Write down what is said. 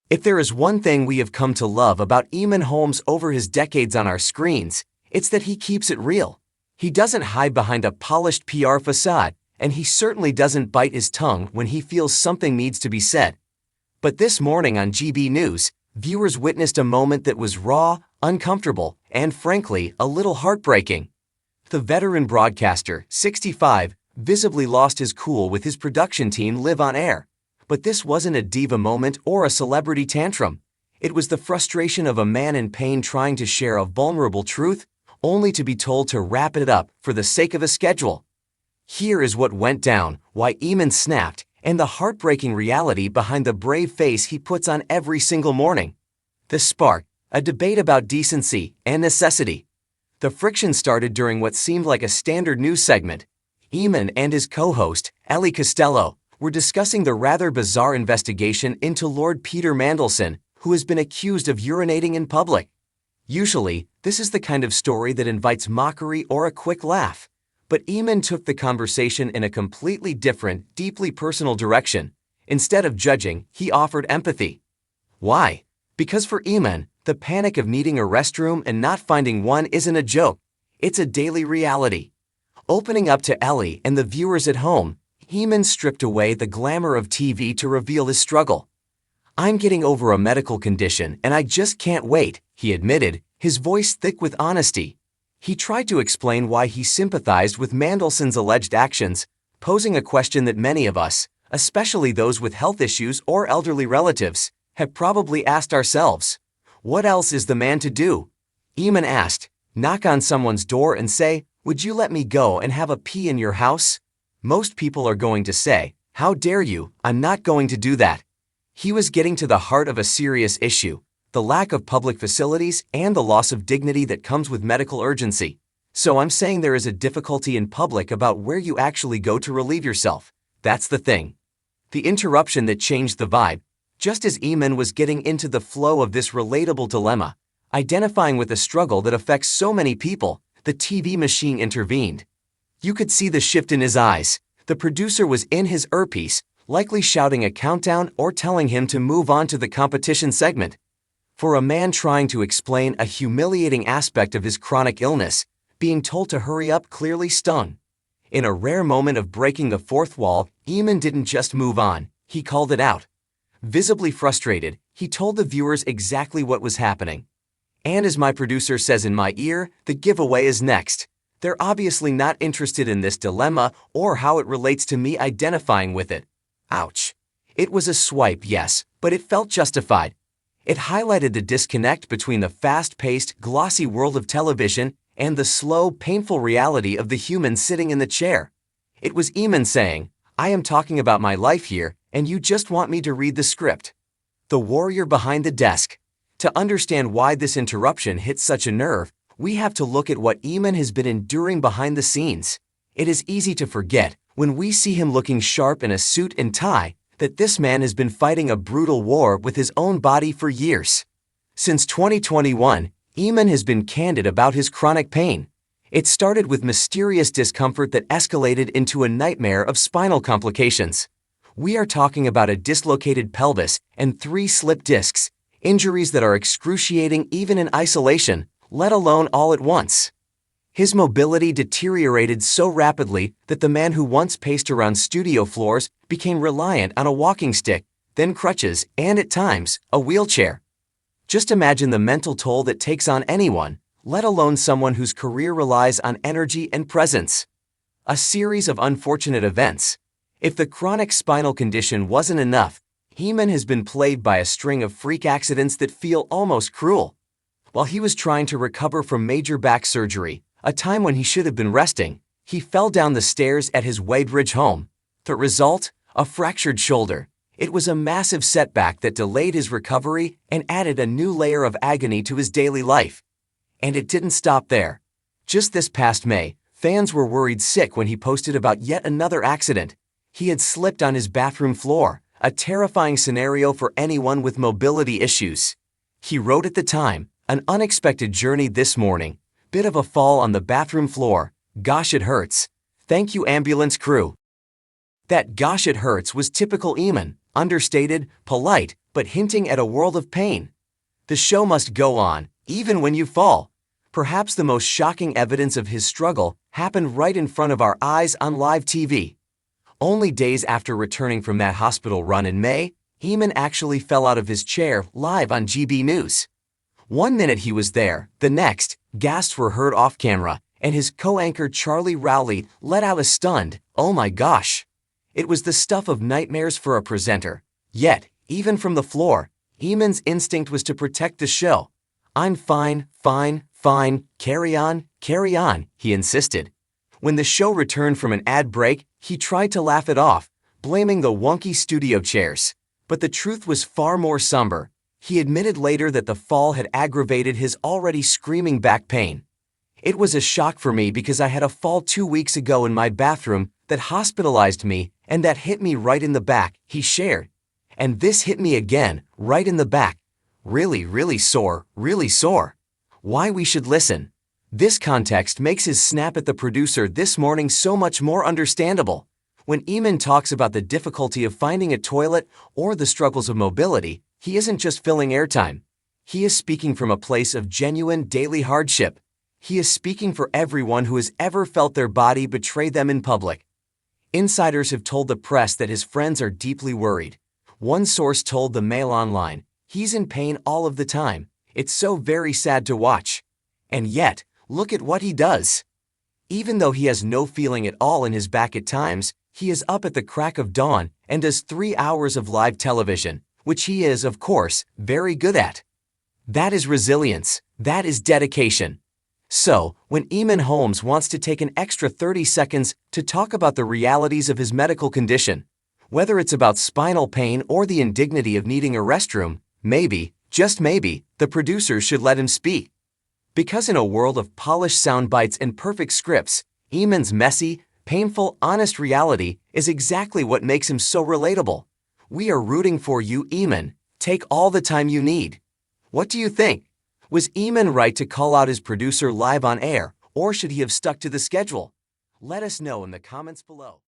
If there is one thing we have come to love about Eamonn Holmes over his decades on our screens, it's that he keeps it real. He doesn't hide behind a polished PR facade, and he certainly doesn't bite his tongue when he feels something needs to be said. But this morning on GB News, viewers witnessed a moment that was raw, uncomfortable, and frankly, a little heartbreaking. The veteran broadcaster, 65, visibly lost his cool with his production team live on air. But this wasn't a diva moment or a celebrity tantrum. It was the frustration of a man in pain trying to share a vulnerable truth, only to be told to wrap it up for the sake of a schedule. Here is what went down, why Eamonn snapped, and the heartbreaking reality behind the brave face he puts on every single morning. The spark, a debate about decency and necessity. The friction started during what seemed like a standard news segment. Eamonn and his co-host, Ellie Costello, were discussing the rather bizarre investigation into Lord Peter Mandelson, who has been accused of urinating in public. Usually, this is the kind of story that invites mockery or a quick laugh. But Eamonn took the conversation in a completely different, deeply personal direction. Instead of judging, he offered empathy. Why? Because for Eamonn, the panic of needing a restroom and not finding one isn't a joke. It's a daily reality. Opening up to Ellie and the viewers at home, Eamonn stripped away the glamour of TV to reveal his struggle. "I'm getting over a medical condition and I just can't wait," he admitted, his voice thick with honesty. He tried to explain why he sympathized with Mandelson's alleged actions, posing a question that many of us, especially those with health issues or elderly relatives, have probably asked ourselves. What else is the man to do? Eamonn asked, knock on someone's door and say, "Would you let me go and have a pee in your house?" Most people are going to say, "How dare you, I'm not going to do that." He was getting to the heart of a serious issue, the lack of public facilities and the loss of dignity that comes with medical urgency. "So I'm saying there is a difficulty in public about where you actually go to relieve yourself. That's the thing." The interruption that changed the vibe. Just as Eamonn was getting into the flow of this relatable dilemma, identifying with a struggle that affects so many people, the TV machine intervened. You could see the shift in his eyes. The producer was in his earpiece, likely shouting a countdown or telling him to move on to the competition segment. For a man trying to explain a humiliating aspect of his chronic illness, being told to hurry up clearly stung. In a rare moment of breaking the fourth wall, Eamonn didn't just move on, he called it out. Visibly frustrated, he told the viewers exactly what was happening. "And as my producer says in my ear, the giveaway is next." They're obviously not interested in this dilemma or how it relates to me identifying with it. Ouch. It was a swipe, yes, but it felt justified. It highlighted the disconnect between the fast-paced, glossy world of television and the slow, painful reality of the human sitting in the chair. It was Eamonn saying, "I am talking about my life here, and you just want me to read the script." The warrior behind the desk. To understand why this interruption hit such a nerve, we have to look at what Eamonn has been enduring behind the scenes. It is easy to forget, when we see him looking sharp in a suit and tie, that this man has been fighting a brutal war with his own body for years. Since 2021, Eamonn has been candid about his chronic pain. It started with mysterious discomfort that escalated into a nightmare of spinal complications. We are talking about a dislocated pelvis and 3 slip discs, injuries that are excruciating even in isolation, let alone all at once. His mobility deteriorated so rapidly that the man who once paced around studio floors became reliant on a walking stick, then crutches, and at times, a wheelchair. Just imagine the mental toll that takes on anyone, let alone someone whose career relies on energy and presence. A series of unfortunate events. If the chronic spinal condition wasn't enough, Eamonn has been plagued by a string of freak accidents that feel almost cruel. While he was trying to recover from major back surgery, a time when he should have been resting, he fell down the stairs at his Wadebridge home. The result? A fractured shoulder. It was a massive setback that delayed his recovery and added a new layer of agony to his daily life. And it didn't stop there. Just this past May, fans were worried sick when he posted about yet another accident. He had slipped on his bathroom floor, a terrifying scenario for anyone with mobility issues. He wrote at the time, "An unexpected journey this morning. Bit of a fall on the bathroom floor. Gosh, it hurts. Thank you, ambulance crew." That "gosh, it hurts" was typical Eamonn, understated, polite, but hinting at a world of pain. The show must go on, even when you fall. Perhaps the most shocking evidence of his struggle happened right in front of our eyes on live TV. Only days after returning from that hospital run in May, Eamonn actually fell out of his chair live on GB News. One minute he was there, the next, gasps were heard off camera, and his co-anchor Charlie Rowley let out a stunned, "Oh my gosh." It was the stuff of nightmares for a presenter. Yet, even from the floor, Eamonn's instinct was to protect the show. "I'm fine, carry on," he insisted. When the show returned from an ad break, he tried to laugh it off, blaming the wonky studio chairs. But the truth was far more somber. He admitted later that the fall had aggravated his already screaming back pain. "It was a shock for me because I had a fall 2 weeks ago in my bathroom that hospitalized me and that hit me right in the back," he shared. "And this hit me again, right in the back. Really sore, really sore." Why we should listen. This context makes his snap at the producer this morning so much more understandable. When Eamonn talks about the difficulty of finding a toilet or the struggles of mobility, he isn't just filling airtime. He is speaking from a place of genuine daily hardship. He is speaking for everyone who has ever felt their body betray them in public. Insiders have told the press that his friends are deeply worried. One source told the Mail Online, "He's in pain all of the time. It's so very sad to watch." And yet, look at what he does. Even though he has no feeling at all in his back at times, he is up at the crack of dawn and does 3 hours of live television, which he is, of course, very good at. That is resilience. That is dedication. So, when Eamonn Holmes wants to take an extra 30 seconds to talk about the realities of his medical condition, whether it's about spinal pain or the indignity of needing a restroom, maybe, just maybe, the producers should let him speak. Because in a world of polished sound bites and perfect scripts, Eamonn's messy, painful, honest reality is exactly what makes him so relatable. We are rooting for you, Eamonn. Take all the time you need. What do you think? Was Eamonn right to call out his producer live on air, or should he have stuck to the schedule? Let us know in the comments below.